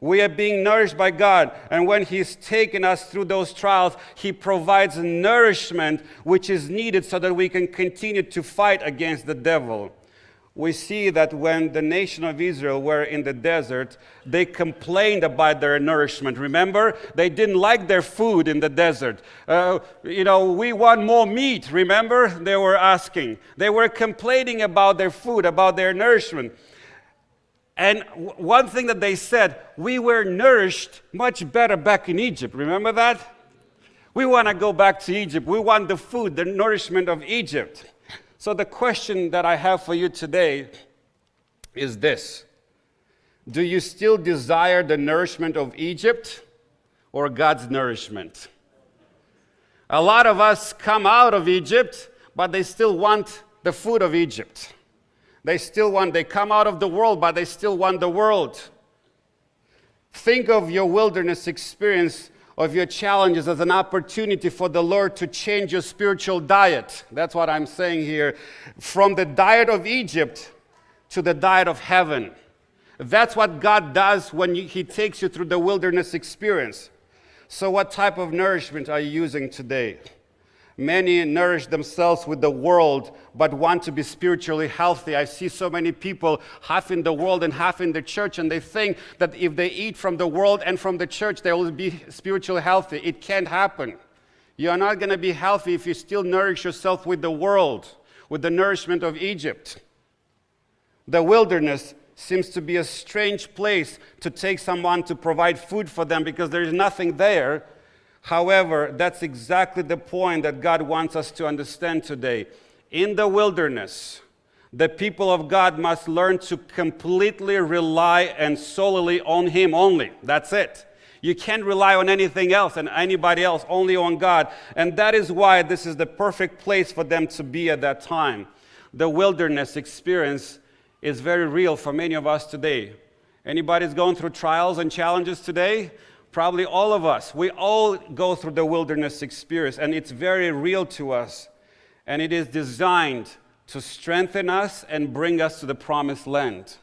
We are being nourished by God. And when He's taken us through those trials, He provides nourishment which is needed so that we can continue to fight against the devil. We see that when the nation of Israel were in the desert, they complained about their nourishment. Remember? They didn't like their food in the desert. We want more meat. Remember? They were asking. They were complaining about their food, about their nourishment. And one thing that they said, we were nourished much better back in Egypt. Remember that? We want to go back to Egypt. We want the food, the nourishment of Egypt. So the question that I have for you today is this. Do you still desire the nourishment of Egypt or God's nourishment? A lot of us come out of Egypt, but they still want the food of Egypt. They come out of the world, but they still want the world. Think of your wilderness experience, of your challenges as an opportunity for the Lord to change your spiritual diet. That's what I'm saying here. From the diet of Egypt to the diet of heaven. That's what God does when He takes you through the wilderness experience. So what type of nourishment are you using today? Many nourish themselves with the world, but want to be spiritually healthy. I see so many people, half in the world and half in the church, and they think that if they eat from the world and from the church, they will be spiritually healthy. It can't happen. You are not going to be healthy if you still nourish yourself with the world, with the nourishment of Egypt. The wilderness seems to be a strange place to take someone to provide food for them because there is nothing there. However, that's exactly the point that God wants us to understand today. In the wilderness, the people of God must learn to completely rely and solely on Him only. That's it. You can't rely on anything else and anybody else, only on God. And that is why this is the perfect place for them to be at that time. The wilderness experience is very real for many of us today. Anybody's going through trials and challenges today? Probably all of us. We all go through the wilderness experience, and it's very real to us. And it is designed to strengthen us and bring us to the promised land.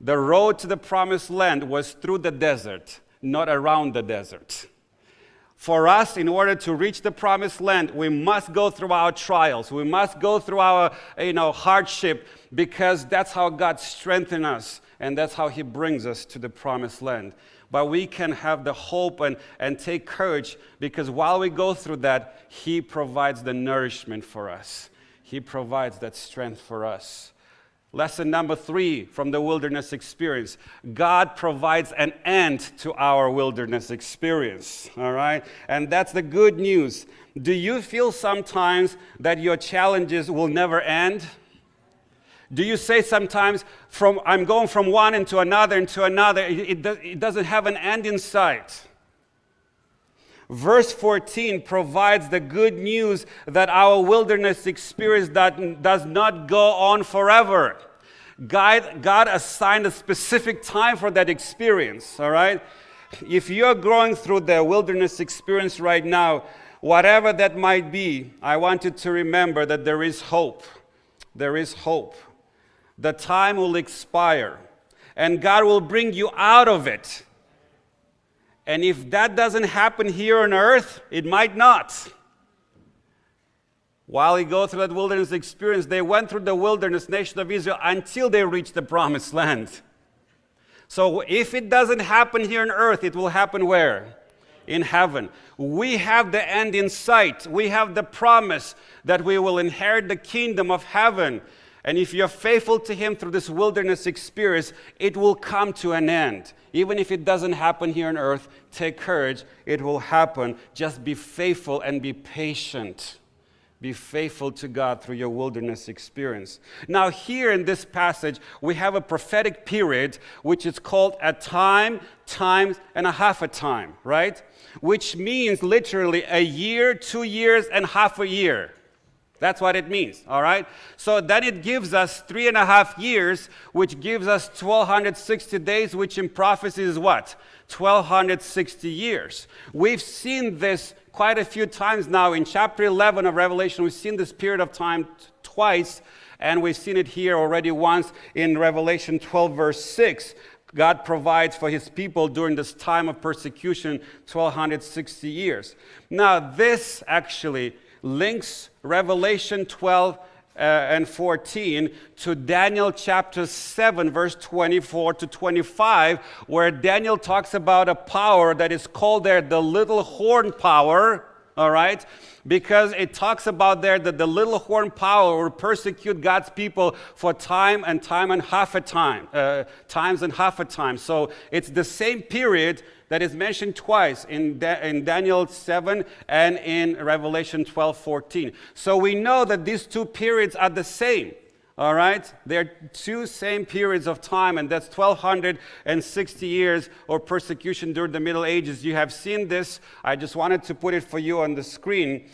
The road to the promised land was through the desert, not around the desert. For us, in order to reach the promised land, we must go through our trials. We must go through our hardship, because that's how God strengthens us, and that's how He brings us to the promised land. But we can have the hope and take courage, because while we go through that, He provides the nourishment for us. He provides that strength for us. Lesson number 3 from the wilderness experience. God provides an end to our wilderness experience. All right? And that's the good news. Do you feel sometimes that your challenges will never end? Do you say sometimes, I'm going from one into another, it doesn't have an end in sight? Verse 14 provides the good news that our wilderness experience does not go on forever. God assigned a specific time for that experience, all right? If you're going through the wilderness experience right now, whatever that might be, I want you to remember that there is hope. There is hope. The time will expire, and God will bring you out of it. And if that doesn't happen here on earth, it might not. While you go through that wilderness experience, they went through the wilderness, nation of Israel, until they reached the promised land. So if it doesn't happen here on earth, it will happen where? In heaven. We have the end in sight. We have the promise that we will inherit the kingdom of heaven. And if you're faithful to Him through this wilderness experience, it will come to an end. Even if it doesn't happen here on earth, take courage. It will happen. Just be faithful and be patient. Be faithful to God through your wilderness experience. Now here in this passage, we have a prophetic period which is called a time, times, and a half a time, right? Which means literally a year, 2 years, and half a year. That's what it means, all right? So then it gives us 3.5 years, which gives us 1,260 days, which in prophecy is what? 1,260 years. We've seen this quite a few times now. In chapter 11 of Revelation, we've seen this period of time twice, and we've seen it here already once in Revelation 12, verse 6. God provides for his people during this time of persecution, 1260 years. Now, this actually links Revelation 12 and 14 to Daniel chapter 7, verse 24 to 25, where Daniel talks about a power that is called there the little horn power, all right? Because it talks about there that the little horn power will persecute God's people for times and half a time. So it's the same period that is mentioned twice in Daniel 7 and in Revelation 12:14. So we know that these two periods are the same. All right? They're two same periods of time, and that's 1260 years of persecution during the Middle Ages. You have seen this. I just wanted to put it for you on the screen.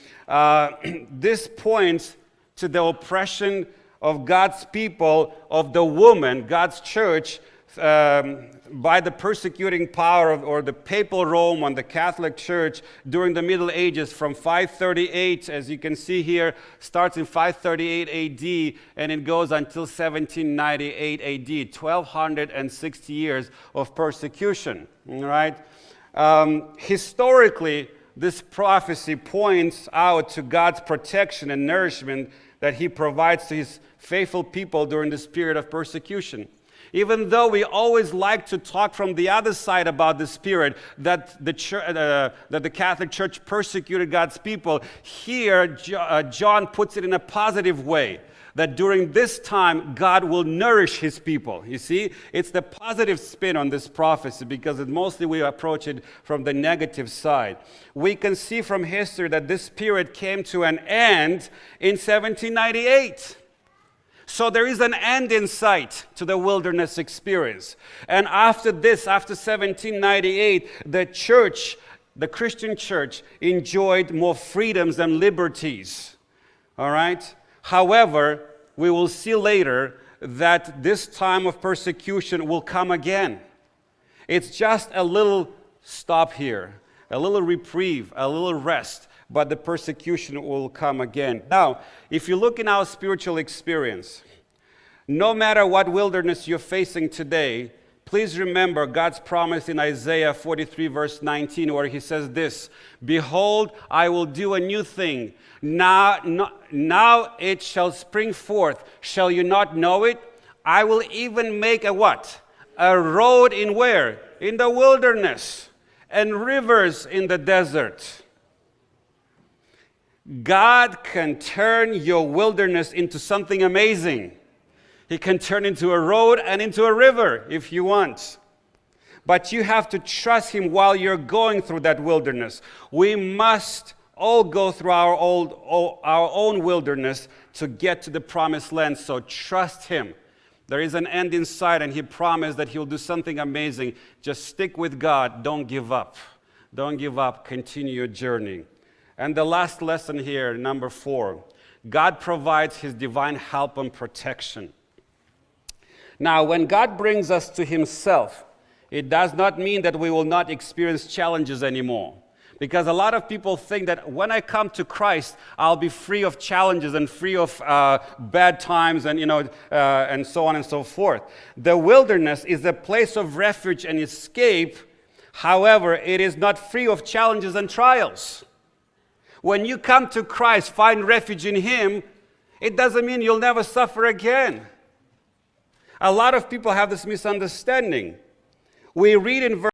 This points to the oppression of God's people, of the woman, God's church, by the persecuting power or the papal Rome on the Catholic Church during the Middle Ages from 538, as you can see here, starts in 538 AD and it goes until 1798 AD, 1260 years of persecution, all right? Historically, this prophecy points out to God's protection and nourishment that he provides to his faithful people during this period of persecution. Even though we always like to talk from the other side about this period, that the Catholic Church persecuted God's people, here John puts it in a positive way, that during this time God will nourish his people. You see, it's the positive spin on this prophecy because mostly we approach it from the negative side. We can see from history that this period came to an end in 1798. So there is an end in sight to the wilderness experience. And after this, after 1798, the church, the Christian church, enjoyed more freedoms and liberties. All right? However, we will see later that this time of persecution will come again. It's just a little stop here, a little reprieve, a little rest, but the persecution will come again. Now, if you look in our spiritual experience, no matter what wilderness you're facing today, please remember God's promise in Isaiah 43, verse 19, where he says this, "Behold, I will do a new thing. Now it shall spring forth. Shall you not know it? I will even make a what? A road in where? In the wilderness, and rivers in the desert." God can turn your wilderness into something amazing. He can turn into a road and into a river if you want. But you have to trust him while you're going through that wilderness. We must all go through our own wilderness to get to the promised land, so trust him. There is an end in sight, and he promised that he'll do something amazing. Just stick with God. Don't give up. Don't give up. Continue your journey. And the last lesson here, number 4, God provides his divine help and protection. Now, when God brings us to himself, it does not mean that we will not experience challenges anymore. Because a lot of people think that when I come to Christ, I'll be free of challenges and free of bad times and, and so on and so forth. The wilderness is a place of refuge and escape. However, it is not free of challenges and trials. When you come to Christ, find refuge in him, it doesn't mean you'll never suffer again. A lot of people have this misunderstanding. We read in verse